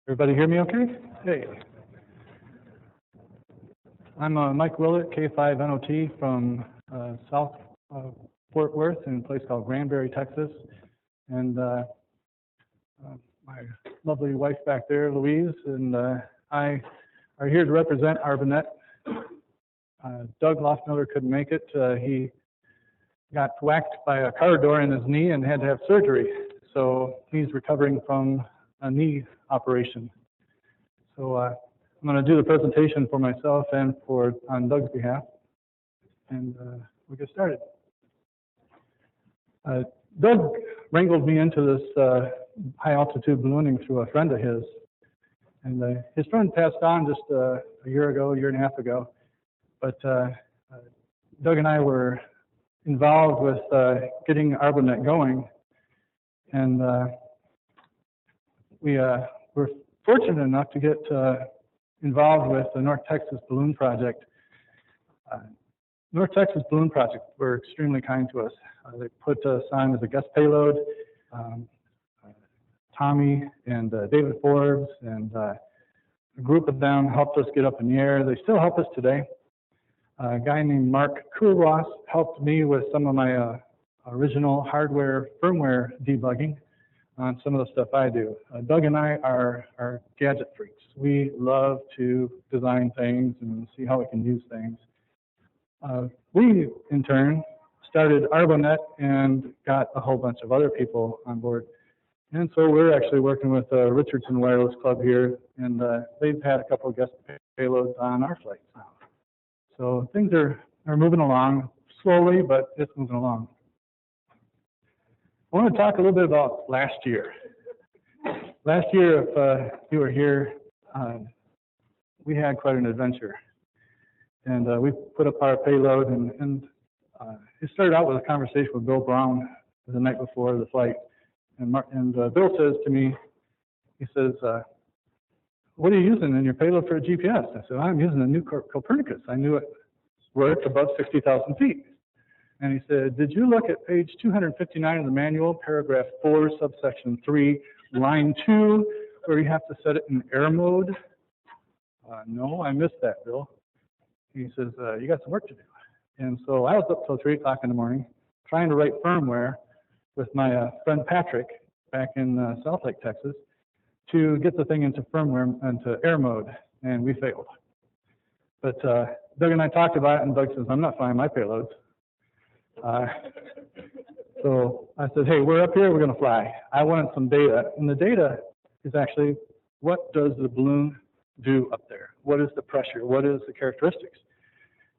Everybody hear me okay? Hey. I'm Mike Willet, K5 NOT from South Fort Worth in a place called Granbury, Texas. And my lovely wife back there, Louise, and I are here to represent ARBONET. Doug Loftmiller couldn't make it. He got whacked by a car door in his knee and had to have surgery. So he's recovering from a knee operation. So I'm going to do the presentation for myself and on Doug's behalf, and we'll get started. Doug wrangled me into this high altitude ballooning through a friend of his, and his friend passed on just a year and a half ago. But Doug and I were involved with getting ARBONET going, and we were fortunate enough to get involved with the North Texas Balloon Project. North Texas Balloon Project were extremely kind to us. They put us on as a guest payload. Tommy and David Forbes and a group of them helped us get up in the air. They still help us today. A guy named Mark Kurwas helped me with some of my original hardware, firmware debugging on some of the stuff I do. Doug and I are gadget freaks. We love to design things and see how we can use things. We, in turn, started ARBONET and got a whole bunch of other people on board. And so we're actually working with Richardson Wireless Club here, and they've had a couple of guest payloads on our flights now. So things are moving along slowly, but it's moving along. I want to talk a little bit about last year. Last year, if you were here, we had quite an adventure. And we put up our payload, and it started out with a conversation with Bill Brown the night before the flight. And Bill says to me, he says, what are you using in your payload for a GPS? I said, I'm using a new Copernicus. I knew it worked above 60,000 feet. And he said, did you look at page 259 of the manual, paragraph 4, subsection 3, line 2, where you have to set it in air mode? No, I missed that, Bill. He says, you got some work to do. And so I was up till 3 o'clock in the morning trying to write firmware with my friend Patrick back in South Lake, Texas, to get the thing into firmware, into air mode, and we failed. But Doug and I talked about it, and Doug says, I'm not flying my payloads. So I said, hey, we're up here, we're going to fly. I wanted some data, and the data is actually, what does the balloon do up there? What is the pressure? What is the characteristics?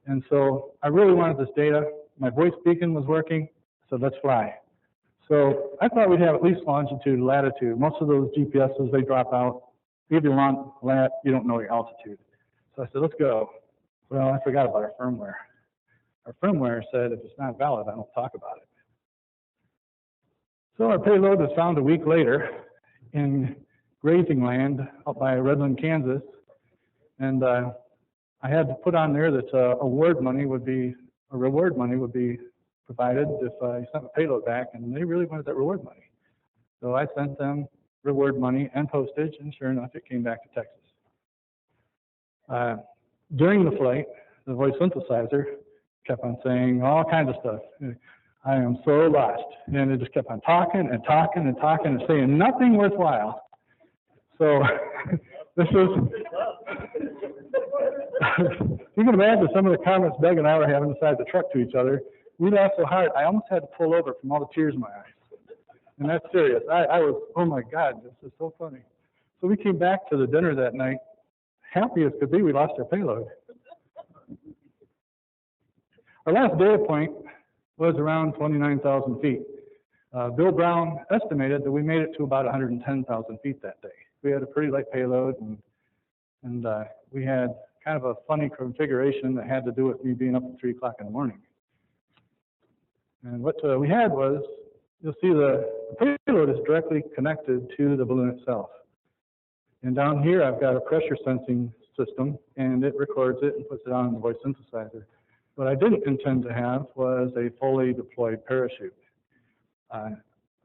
And so I really wanted this data. My voice beacon was working, so let's fly. So I thought we'd have at least longitude, latitude. Most of those GPSs, they drop out. If you want lat, you don't know your altitude. So I said, let's go. Well, I forgot about our firmware. Our firmware said, if it's not valid, I don't talk about it. So our payload was found a week later in grazing land up by Redland, Kansas. And I had to put on there that reward money would be provided if you sent the payload back, and they really wanted that reward money. So I sent them reward money and postage, and sure enough, it came back to Texas. During the flight, the voice synthesizer kept on saying all kinds of stuff. I am so lost. And it just kept on talking and talking and talking and saying nothing worthwhile. So this is, you can imagine some of the comments Doug and I were having inside the truck to each other. We laughed so hard, I almost had to pull over from all the tears in my eyes. And that's serious. I was, oh my God, this is so funny. So we came back to the dinner that night, happy as could be, we lost our payload. Our last data point was around 29,000 feet. Bill Brown estimated that we made it to about 110,000 feet that day. We had a pretty light payload, and we had kind of a funny configuration that had to do with me being up at 3 o'clock in the morning. And what we had was, you'll see the payload is directly connected to the balloon itself. And down here, I've got a pressure sensing system, and it records it and puts it on the voice synthesizer. What I didn't intend to have was a fully deployed parachute.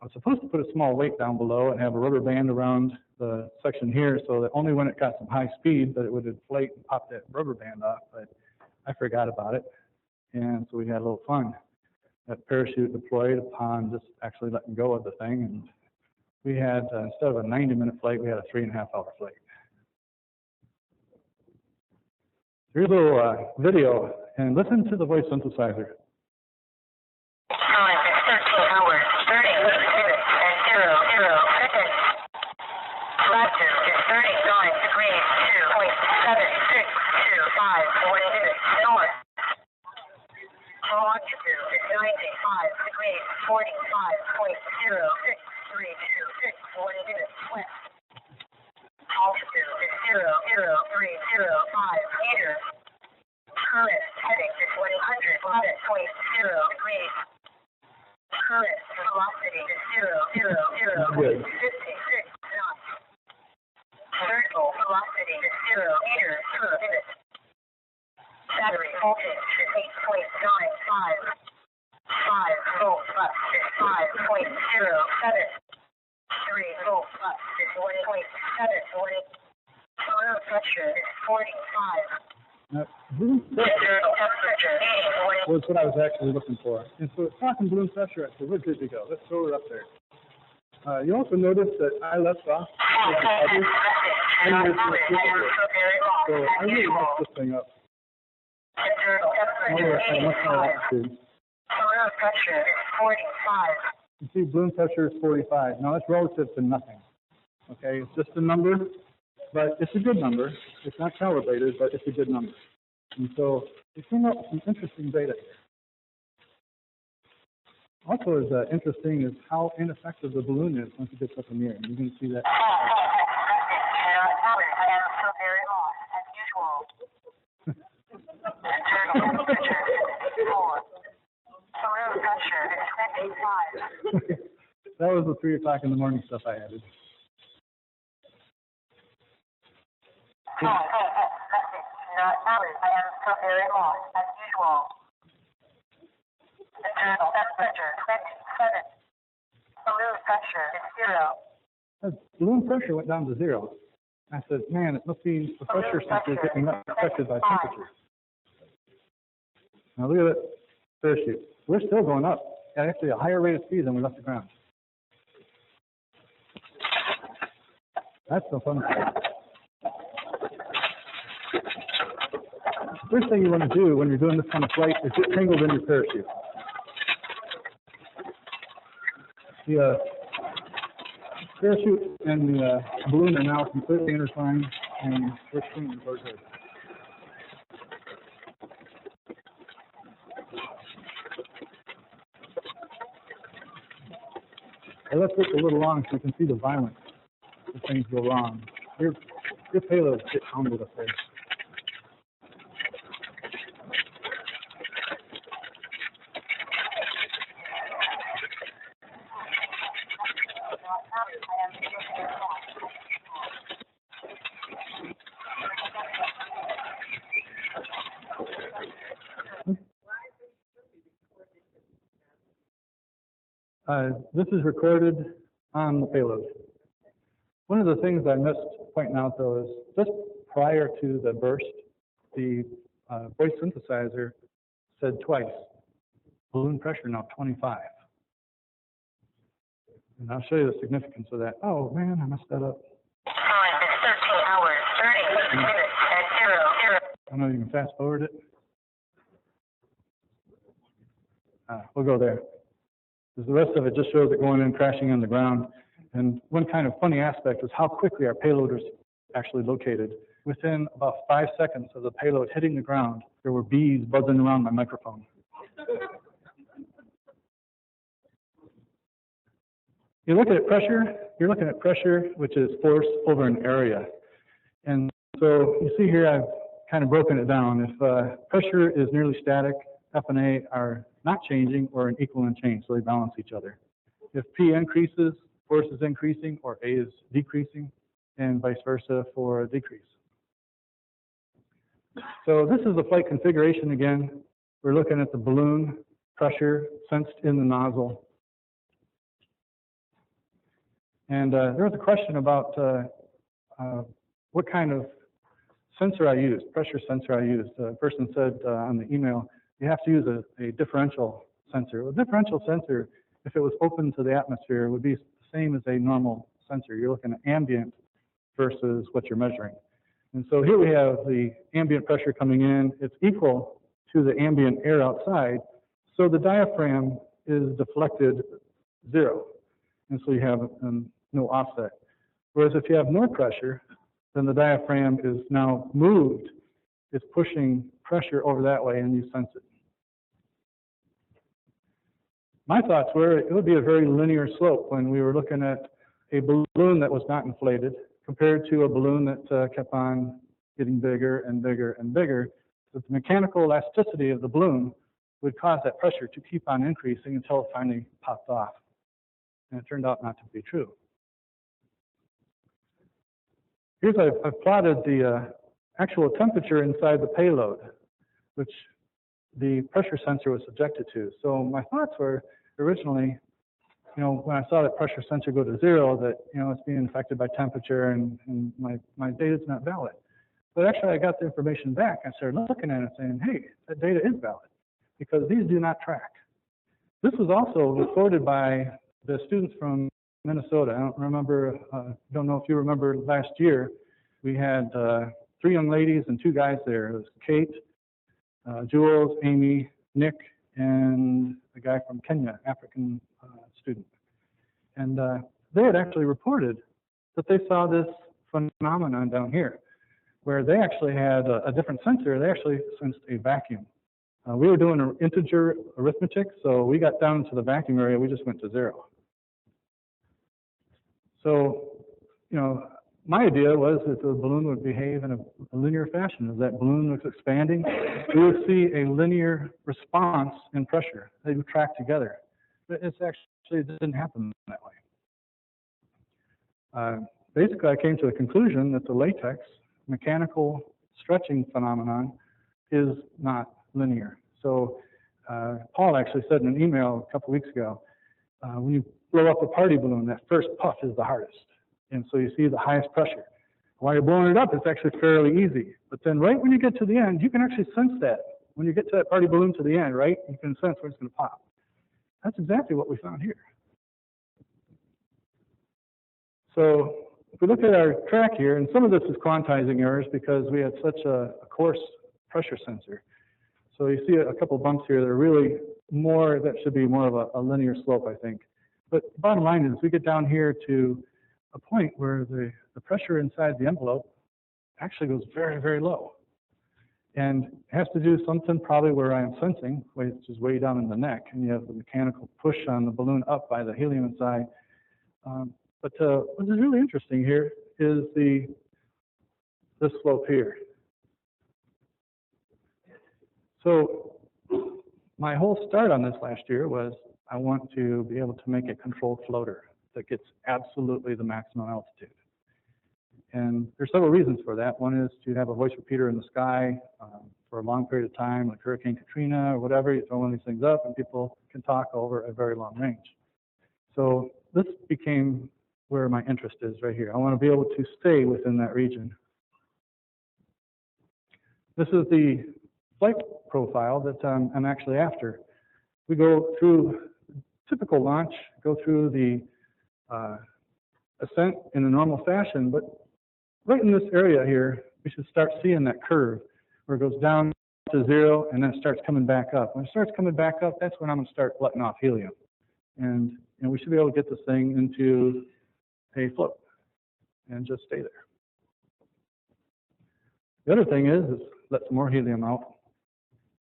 I was supposed to put a small weight down below and have a rubber band around the section here so that only when it got some high speed that it would inflate and pop that rubber band off, but I forgot about it. And so we had a little fun. That parachute deployed upon just actually letting go of the thing. And we had, instead of a 90-minute flight, we had a 3.5-hour flight. Here's a little video, and listen to the voice synthesizer. Time is 13 hours, 30 minutes, and 00 seconds. Latitude is 39 degrees, 2.7625, 1 minute north. Longitude is 95 degrees, 45.0632, 1 minute west. Altitude is 00305 meters. Current heading is 111.0 degrees. Current velocity is 0.56 knots. Vertical velocity is 0 meters per minute. Battery voltage is 8.95. 5-volt bus is 5.07. 3-volt bus is 1.71. Oil pressure is 45. Internal temperature was what I was actually looking for. And so it's talking balloon pressure, so we're good to go. Let's throw her up there. You also notice that I left off with the others. So I really messed this thing up. Internal temperature is 85. Oil pressure is 45. You see balloon pressure is 45. Now that's relative to nothing. Okay, it's just a number, but it's a good number. It's not calibrated, but it's a good number. And so we came up with some interesting data here. Also, is interesting is how ineffective the balloon is once it gets up in the air. And you can see that. I am so very off as usual. Internal temperature is 4. Oil pressure is 25. That was the 3 o'clock in the morning stuff I added. I am so very off as usual. Internal temperature 27. Balloon pressure is 0. Balloon pressure went down to 0. I said, man, it must be the pressure sensor getting affected by temperature. Now look at that parachute. We're still going up at actually a higher rate of speed than we left the ground. That's the fun part. The first thing you want to do when you're doing this kind of flight is get tangled in your parachute. The parachute and the balloon are now completely intertwined, and we're swinging towards it. I left this a little long so you can see the violence if things go wrong. Your payloads get pounded up there. This is recorded on the payload. One of the things I missed pointing out, though, is just prior to the burst, the voice synthesizer said twice, balloon pressure now 25. And I'll show you the significance of that. Oh, man, I messed that up. Time is 13 hours, 30 minutes, and 00. I don't know if you can fast forward it. We'll go there. Because the rest of it just shows it going in, crashing on the ground. And one kind of funny aspect was how quickly our payload was actually located. Within about 5 seconds of the payload hitting the ground, there were bees buzzing around my microphone. You're looking at pressure, which is force over an area. And so you see here, I've kind of broken it down. If pressure is nearly static, F and A are not changing or an equal and change, so they balance each other. If P increases, force is increasing, or A is decreasing, and vice versa for a decrease. So this is the flight configuration again. We're looking at the balloon pressure sensed in the nozzle. And there was a question about what kind of sensor I used, pressure sensor I used. The person said on the email, you have to use a differential sensor. A differential sensor, if it was open to the atmosphere, would be the same as a normal sensor. You're looking at ambient versus what you're measuring. And so here we have the ambient pressure coming in. It's equal to the ambient air outside. So the diaphragm is deflected 0. And so you have no offset. Whereas if you have more pressure, then the diaphragm is now moved. It's pushing pressure over that way, and you sense it. My thoughts were it would be a very linear slope when we were looking at a balloon that was not inflated compared to a balloon that kept on getting bigger and bigger and bigger. So the mechanical elasticity of the balloon would cause that pressure to keep on increasing until it finally popped off. And it turned out not to be true. Here's I've plotted the actual temperature inside the payload, which the pressure sensor was subjected to. So my thoughts were originally, when I saw that pressure sensor go to 0, that, it's being affected by temperature and my data is not valid. But actually I got the information back. I started looking at it saying, hey, that data is valid because these do not track. This was also reported by the students from Minnesota. I don't know if you remember last year, we had 3 young ladies and 2 guys there. It was Kate, Jules, Amy, Nick, and a guy from Kenya, African student. And they had actually reported that they saw this phenomenon down here, where they actually had a different sensor. They actually sensed a vacuum. We were doing an integer arithmetic, so we got down to the vacuum area, we just went to 0. So, my idea was that the balloon would behave in a linear fashion. As that balloon was expanding, we would see a linear response in pressure. They would track together. But it didn't happen that way. Basically, I came to the conclusion that the latex mechanical stretching phenomenon is not linear. So Paul actually said in an email a couple weeks ago, when you blow up a party balloon, that first puff is the hardest. And so you see the highest pressure. While you're blowing it up, it's actually fairly easy. But then right when you get to the end, you can actually sense that. When you get to that party balloon to the end, right, you can sense where it's going to pop. That's exactly what we found here. So if we look at our track here, and some of this is quantizing errors because we had such a coarse pressure sensor. So you see a couple bumps here that are really that should be more of a linear slope, I think. But the bottom line is we get down here to a point where the pressure inside the envelope actually goes very, very low. And it has to do something probably where I am sensing, which is way down in the neck, and you have the mechanical push on the balloon up by the helium inside. But what is really interesting here is this slope here. So my whole start on this last year was I want to be able to make a controlled floater that gets absolutely the maximum altitude. And there's several reasons for that. One is to have a voice repeater in the sky for a long period of time, like Hurricane Katrina or whatever. You throw one of these things up and people can talk over a very long range. So this became where my interest is right here. I want to be able to stay within that region. This is the flight profile that I'm actually after. We go through typical launch, go through the ascent in a normal fashion, but right in this area here, we should start seeing that curve where it goes down to 0 and then it starts coming back up. When it starts coming back up, that's when I'm going to start letting off helium. And we should be able to get this thing into a float and just stay there. The other thing is let some more helium out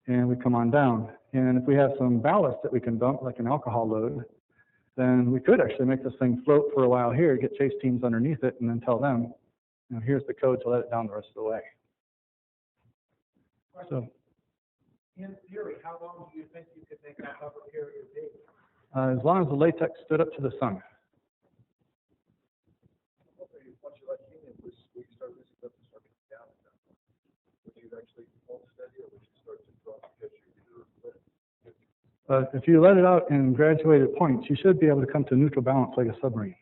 and we come on down. And if we have some ballast that we can dump, like an alcohol load, then we could actually make this thing float for a while here, get chase teams underneath it, and then tell them, here's the code to let it down the rest of the way. So, in theory, how long do you think you could make that hover period be? As long as the latex stood up to the sun. Once you let helium loose, will you start losing up and start coming down? Would you actually hold steady, or would you start to drop because you either lit? If you let it out in graduated points, you should be able to come to neutral balance like a submarine.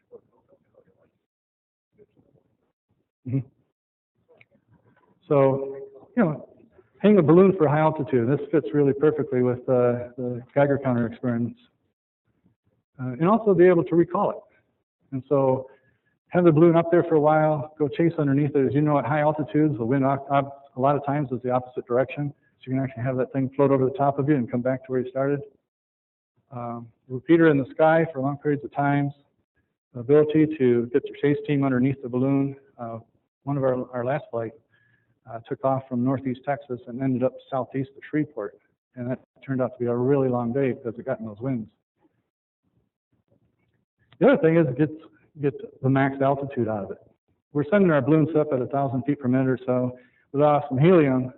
Mhm. So, you know, hang a balloon for high altitude. This fits really perfectly with the Geiger counter experiments. And also be able to recall it. And so have the balloon up there for a while, go chase underneath it. As you know, at high altitudes, the wind a lot of times is the opposite direction. So you can actually have that thing float over the top of you and come back to where you started. Repeater in the sky for long periods of times. The ability to get your chase team underneath the balloon. One of our last flight took off from northeast Texas and ended up southeast of Shreveport. And that turned out to be a really long day because it got in those winds. The other thing is get the max altitude out of it. We're sending our balloons up at 1,000 feet per minute or so without some helium.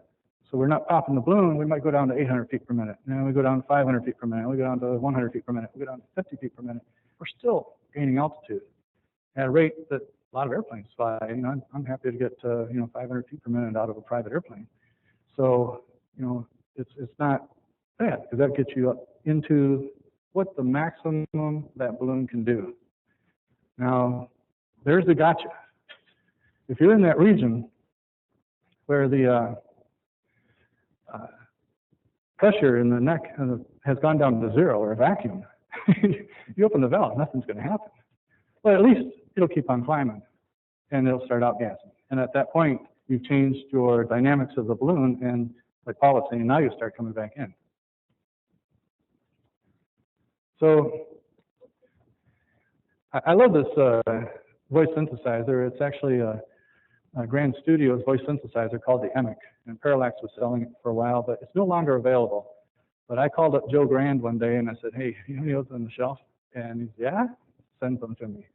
So we're not popping the balloon. We might go down to 800 feet per minute. And then we go down to 500 feet per minute. We go down to 100 feet per minute. We go down to 50 feet per minute. We're still gaining altitude at a rate that a lot of airplanes fly. You know, I'm happy to get 500 feet per minute out of a private airplane. So, you know, it's not bad because that gets you up into what the maximum that balloon can do. Now, there's the gotcha. If you're in that region where the pressure in the neck has gone down to zero or a vacuum, you open the valve, nothing's going to happen. But at least it'll keep on climbing, and it'll start outgassing. And at that point, you've changed your dynamics of the balloon, and like Paul was saying, now you start coming back in. So I love this voice synthesizer. It's actually a Grand Studio's voice synthesizer called the EMIC, and Parallax was selling it for a while, but it's no longer available. But I called up Joe Grand one day and I said, hey, you know any of those on the shelf? And he said, yeah, send them to me.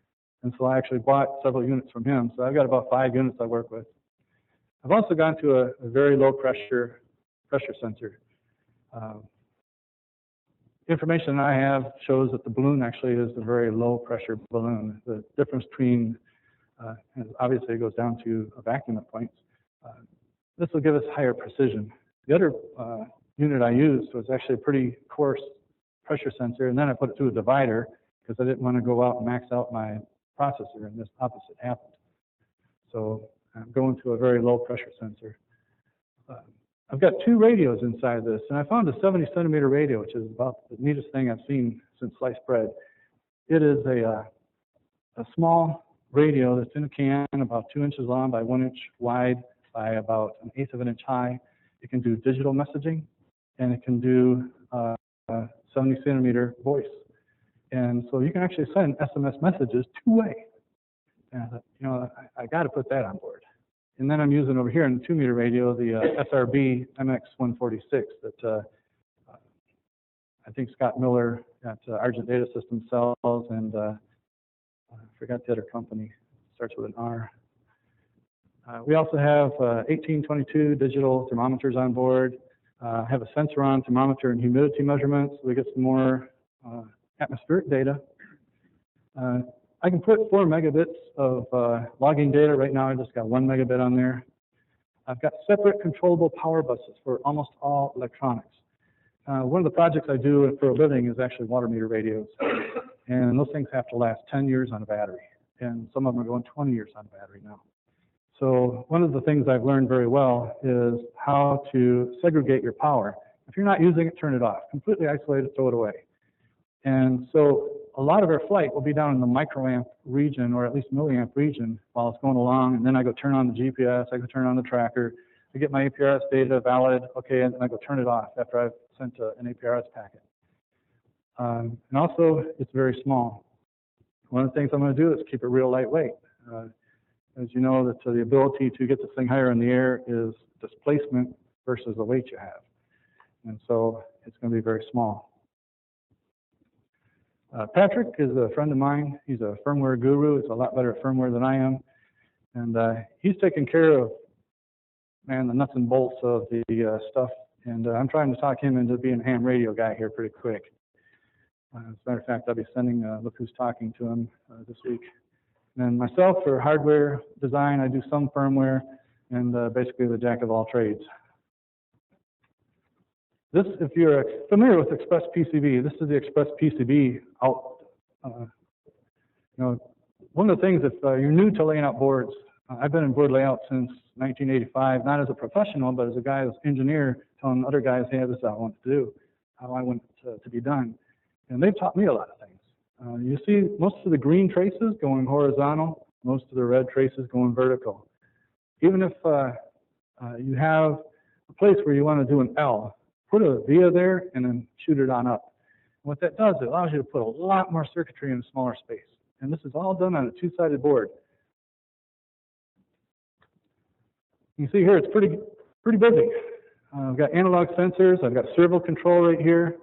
And so I actually bought several units from him. So I've got about 5 units I work with. I've also gone to a very low pressure sensor. Information I have shows that the balloon actually is a very low pressure balloon. The difference between, obviously it goes down to a vacuum at points. This will give us higher precision. The other unit I used was actually a pretty coarse pressure sensor, and then I put it through a divider because I didn't want to go out and max out my processor, and this opposite happened. So I'm going to a very low pressure sensor. I've got 2 radios inside this, and I found a 70 centimeter radio, which is about the neatest thing I've seen since sliced bread. It is a small radio that's in a can, about 2 inches long by 1 inch wide by about 1/8 of an inch high. It can do digital messaging, and it can do 70 centimeter voice. And so you can actually send SMS messages 2-way. And I thought, you know, I got to put that on board. And then I'm using over here in the 2-meter radio, the SRB MX146 that I think Scott Miller at Argent Data Systems sells, and I forgot the other company. It starts with an R. We also have 1822 digital thermometers on board. Have a sensor on thermometer and humidity measurements. So we get some more atmospheric data. I can put 4 megabits of logging data. Right now I just got 1 megabit on there. I've got separate controllable power buses for almost all electronics. One of the projects I do for a living is actually water meter radios. And those things have to last 10 years on a battery. And some of them are going 20 years on a battery now. So one of the things I've learned very well is how to segregate your power. If you're not using it, turn it off. Completely isolate it, throw it away. And so a lot of our flight will be down in the microamp region, or at least milliamp region, while it's going along. And then I go turn on the GPS, I go turn on the tracker, I get my APRS data valid, okay, and then I go turn it off after I've sent an APRS packet. And also, it's very small. One of the things I'm going to do is keep it real lightweight. As you know, that the ability to get this thing higher in the air is displacement versus the weight you have. And so it's going to be very small. Patrick is a friend of mine. He's a firmware guru. He's a lot better at firmware than I am. And he's taking care of, man, the nuts and bolts of the stuff. And I'm trying to talk him into being a ham radio guy here pretty quick. As a matter of fact, I'll be sending Look Who's Talking to him this week. And then myself, for hardware design, I do some firmware, and basically the jack of all trades. This, if you're familiar with Express PCB, this is the Express PCB out. You know, one of the things, if you're new to laying out boards, I've been in board layout since 1985, not as a professional, but as a guy, as engineer, telling other guys, hey, this is how I want to do, how I want it to be done. And they've taught me a lot of things. You see most of the green traces going horizontal, most of the red traces going vertical. Even if you have a place where you want to do an L, put a via there and then shoot it on up. And what that does, it allows you to put a lot more circuitry in a smaller space. And this is all done on a two-sided board. You can see here it's pretty busy. I've got analog sensors, I've got servo control right here,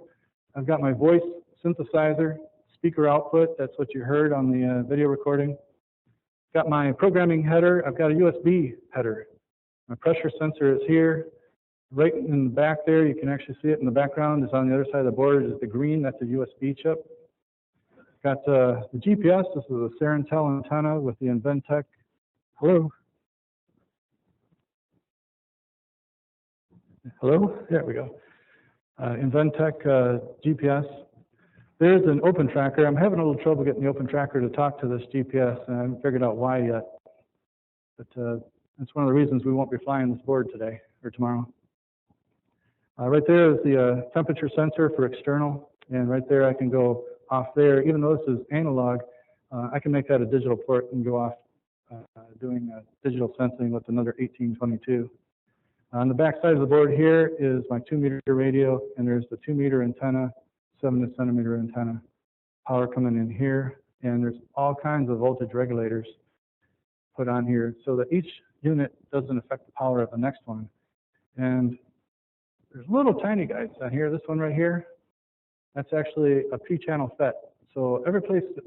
I've got my voice synthesizer, speaker output, that's what you heard on the video recording. Got my programming header, I've got a USB header. My pressure sensor is here. Right in the back there, you can actually see it in the background, is on the other side of the board, is the green, that's a USB chip. Got the GPS, this is a Serentel antenna with the Inventec. Hello? Hello? There we go. Inventec GPS. There's an open tracker. I'm having a little trouble getting the open tracker to talk to this GPS, and I haven't figured out why yet. But that's one of the reasons we won't be flying this board today or tomorrow. Right there is the temperature sensor for external, and right there I can go off there. Even though this is analog, I can make that a digital port and go off doing digital sensing with another 1822. On the back side of the board here is my 2-meter radio, and there's the 2-meter antenna, 7-centimeter antenna. Power coming in here, and there's all kinds of voltage regulators put on here so that each unit doesn't affect the power of the next one. And there's little tiny guys down here. This one right here, that's actually a P-channel FET. So every place that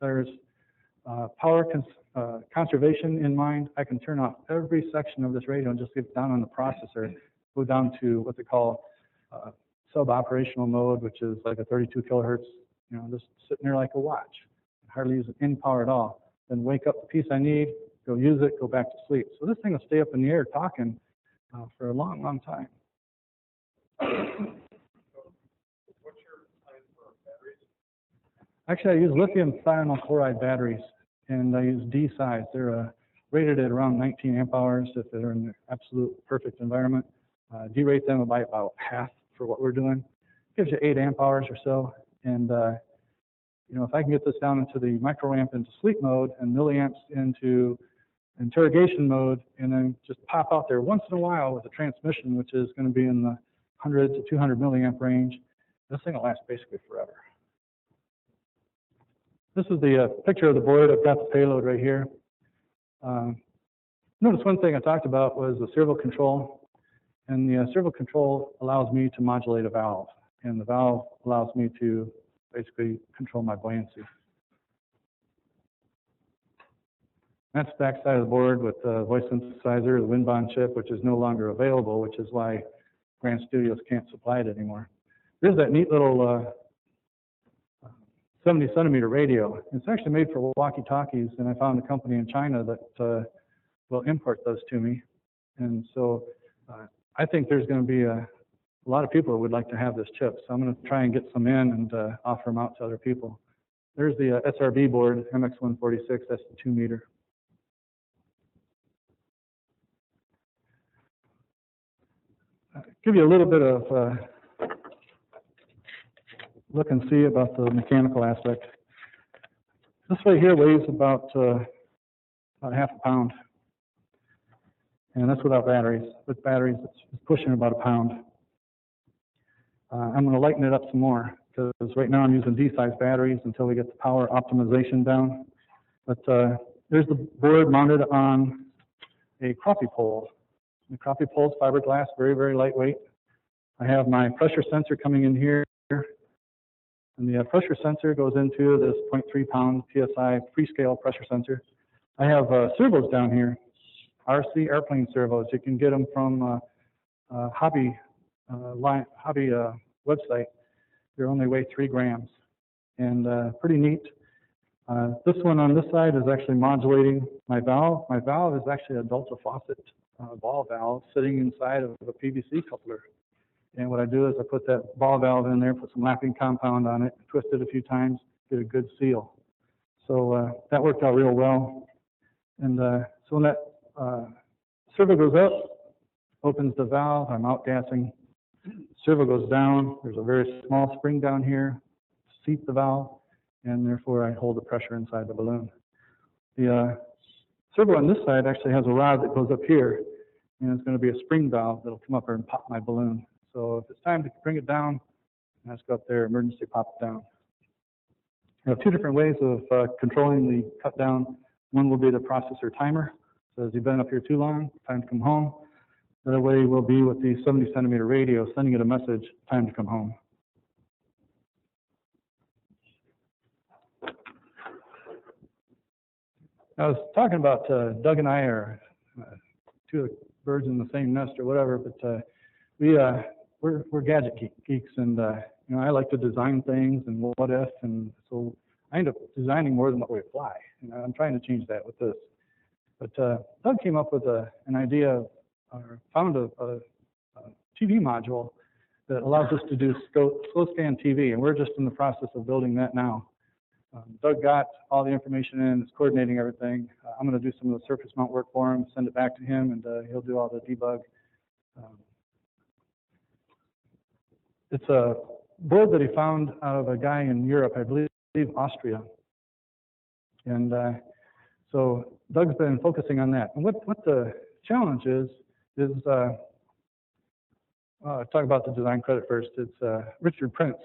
there's power conservation in mind, I can turn off every section of this radio and just get down on the processor, go down to what they call sub-operational mode, which is like a 32 kilohertz, you know, just sitting there like a watch, hardly using any power at all. Then wake up the piece I need, go use it, go back to sleep. So this thing will stay up in the air talking for a long, long time. What's your plan for batteries? Actually, I use lithium thionyl chloride batteries, and I use D size. They're rated at around 19 amp hours if they're in the absolute perfect environment. Derate them by about half for what we're doing. Gives you 8 amp hours or so. And you know, if I can get this down into the microamp into sleep mode and milliamps into interrogation mode, and then just pop out there once in a while with a transmission, which is going to be in the 100 to 200 milliamp range, this thing will last basically forever. This is the picture of the board. I've got the payload right here. Notice one thing I talked about was the servo control. And the servo control allows me to modulate a valve. And the valve allows me to basically control my buoyancy. That's the back side of the board with the voice synthesizer, the WinBond chip, which is no longer available, which is why Grand Studios can't supply it anymore. There's that neat little 70-centimeter radio. It's actually made for walkie-talkies, and I found a company in China that will import those to me. And so I think there's going to be a lot of people who would like to have this chip. So I'm going to try and get some in and offer them out to other people. There's the SRB board, MX146, that's the 2-meter. Give you a little bit of look and see about the mechanical aspect. This right here weighs about half a pound. And that's without batteries. With batteries, it's pushing about a pound. I'm going to lighten it up some more, because right now I'm using D-size batteries until we get the power optimization down. But there's the board mounted on a crappie pole. The crappie pole is fiberglass, very, very lightweight. I have my pressure sensor coming in here, and the pressure sensor goes into this 0.3 pound PSI pre-scale pressure sensor. I have servos down here, RC airplane servos. You can get them from hobby website. They only weigh 3 grams, and pretty neat. This one on this side is actually modulating my valve. My valve is actually a Delta faucet ball valve sitting inside of a PVC coupler. And what I do is I put that ball valve in there, put some lapping compound on it, twist it a few times, get a good seal. So that worked out real well. And so when that servo goes up, opens the valve, I'm outgassing. Servo goes down, there's a very small spring down here, seats the valve, and therefore I hold the pressure inside the balloon. The servo on this side actually has a rod that goes up here, and it's going to be a spring valve that'll come up here and pop my balloon. So if it's time to bring it down, I just go up there, emergency pop it down. We have two different ways of controlling the cut down. One will be the processor timer. So as you've been up here too long, time to come home. The other way will be with the 70-centimeter radio, sending it a message, time to come home. I was talking about Doug and I are two birds in the same nest or whatever, but we're gadget geeks, and you know, I like to design things and what if, and so I end up designing more than what we apply. And I'm trying to change that with this. But Doug came up with an idea, or found a TV module that allows us to do slow scan TV, and we're just in the process of building that now. Doug got all the information in, is coordinating everything. I'm going to do some of the surface mount work for him, send it back to him, and he'll do all the debug. It's a board that he found out of a guy in Europe, I believe Austria. And so Doug's been focusing on that. And what the challenge is talk about the design credit first. It's Richard Prince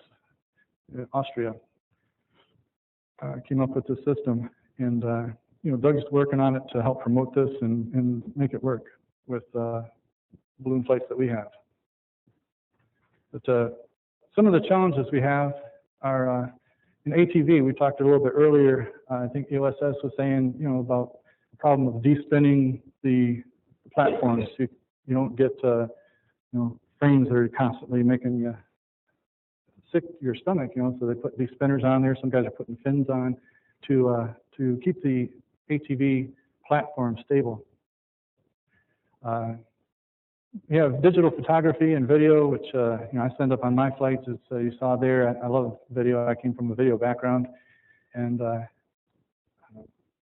in Austria. Came up with this system, and you know, Doug's working on it to help promote this and make it work with balloon flights that we have. But some of the challenges we have are in ATV. We talked a little bit earlier. I think EOSS was saying, you know, about the problem of de-spinning the platforms. You don't get you know, frames that are constantly making you sick to your stomach, you know, so they put these spinners on there. Some guys are putting fins on to keep the ATV platform stable. We have digital photography and video, which you know, I send up on my flights, as you saw there. I love video. I came from a video background, and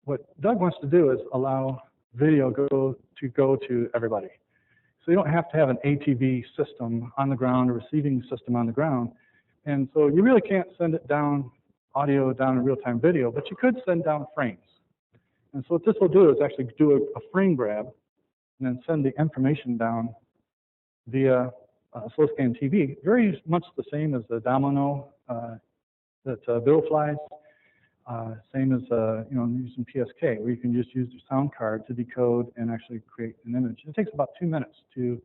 what Doug wants to do is allow video to go to everybody. So you don't have to have an ATV system on the ground or receiving system on the ground. And so you really can't send it down, audio down in real-time video, but you could send down frames. And so what this will do is actually do a frame grab and then send the information down via slow scan TV. Very much the same as the domino that Bill flies. Same as you know, using PSK, where you can just use the sound card to decode and actually create an image. It takes about 2 minutes to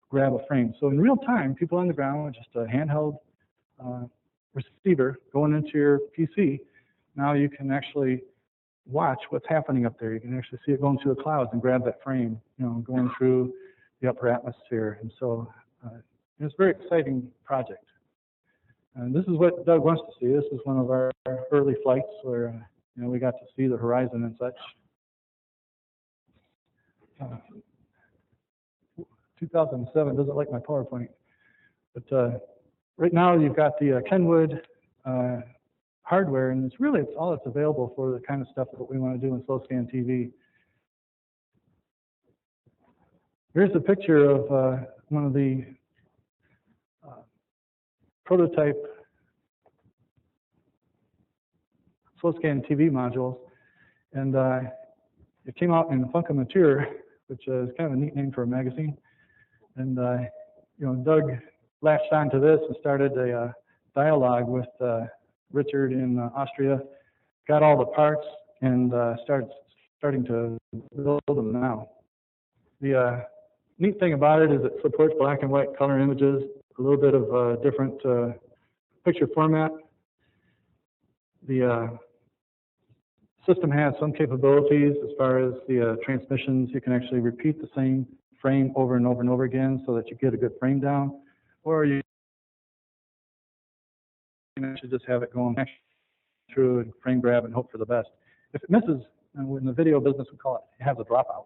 grab a frame. So in real time, people on the ground with just a handheld receiver going into your PC, now you can actually watch what's happening up there. You can actually see it going through the clouds and grab that frame, you know, going through the upper atmosphere. And so it's a very exciting project. And this is what Doug wants to see. This is one of our early flights where you know, we got to see the horizon and such. 2007 doesn't like my PowerPoint, but right now you've got the Kenwood hardware, and it's all that's available for the kind of stuff that we want to do in slow scan TV. Here's a picture of one of the prototype slow scan TV modules, and it came out in Funka Mature, which is kind of a neat name for a magazine. And you know, Doug latched onto this and started a dialogue with Richard in Austria, got all the parts, and starting to build them now. The neat thing about it is it supports black and white color images, a little bit of different picture format. The system has some capabilities as far as the transmissions. You can actually repeat the same frame over and over and over again so that you get a good frame down, or you can actually just have it going through and frame grab and hope for the best. If it misses, and in the video business we call it has a dropout,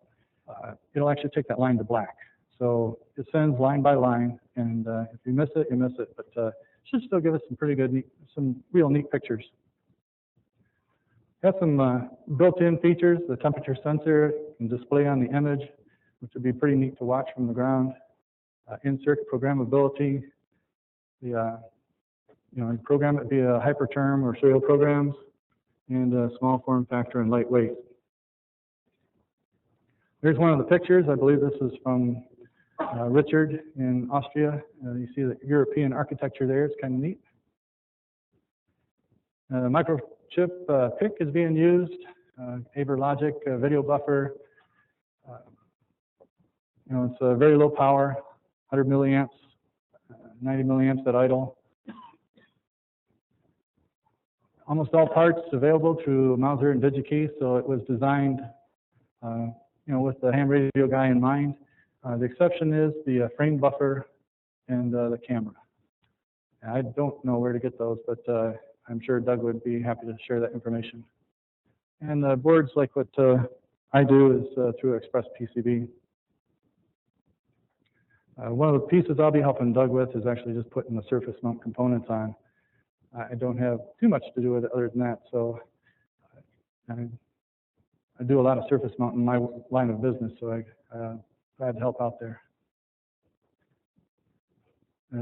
it'll actually take that line to black. So it sends line by line, and if you miss it, you miss it. But it should still give us some pretty good, some real neat pictures. Has some built-in features. The temperature sensor can display on the image, which would be pretty neat to watch from the ground. In-circuit programmability. The you know, program it via hyperterm or serial programs, and small form factor and lightweight. Here's one of the pictures. I believe this is from Richard in Austria. You see the European architecture there. It's kind of neat. Microchip PIC is being used. ARBONET video buffer. You know, it's a very low power, 100 milliamps, 90 milliamps at idle. Almost all parts available through Mauser and DigiKey, so it was designed, you know, with the ham radio guy in mind. The exception is the frame buffer and the camera. I don't know where to get those, but I'm sure Doug would be happy to share that information. And boards like what I do is through Express PCB. One of the pieces I'll be helping Doug with is actually just putting the surface mount components on. I don't have too much to do with it other than that, so I do a lot of surface mount in my line of business, so I'm glad to help out there.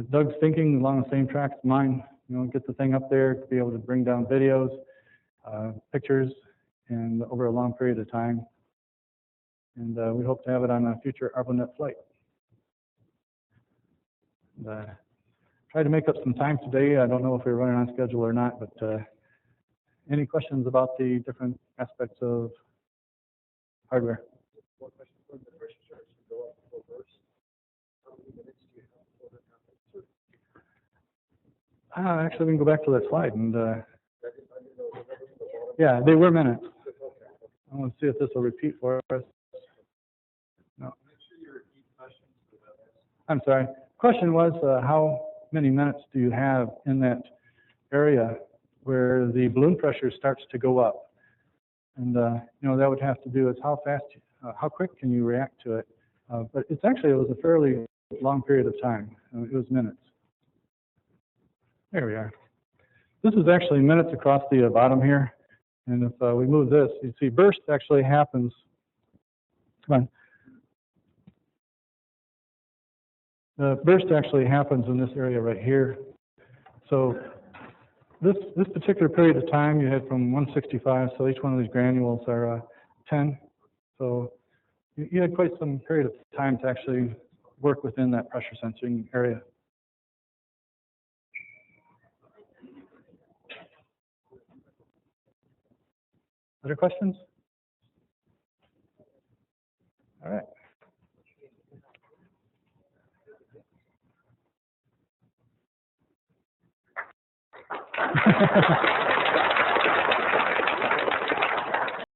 Doug's thinking along the same tracks as mine. You know, get the thing up there to be able to bring down videos, pictures, and over a long period of time. And we hope to have it on a future ARBONET flight. And, try to make up some time today. I don't know if we're running on schedule or not, but any questions about the different aspects of hardware? One question, when the pressure starts to go up full burst, how many minutes do you have before that happens? Actually, we can go back to that slide. And yeah, they were minutes. I want to see if this will repeat for us. No. I'm sorry. Question was, how many minutes do you have in that area where the balloon pressure starts to go up? And you know, that would have to do with how fast, how quick can you react to it. But it was a fairly long period of time. It was minutes. There we are. This is actually minutes across the bottom here. And if we move this, you see burst actually happens. Come on. The burst actually happens in this area right here. So this particular period of time, you had from 165, so each one of these granules are 10. So you had quite some period of time to actually work within that pressure sensing area. Other questions? All right.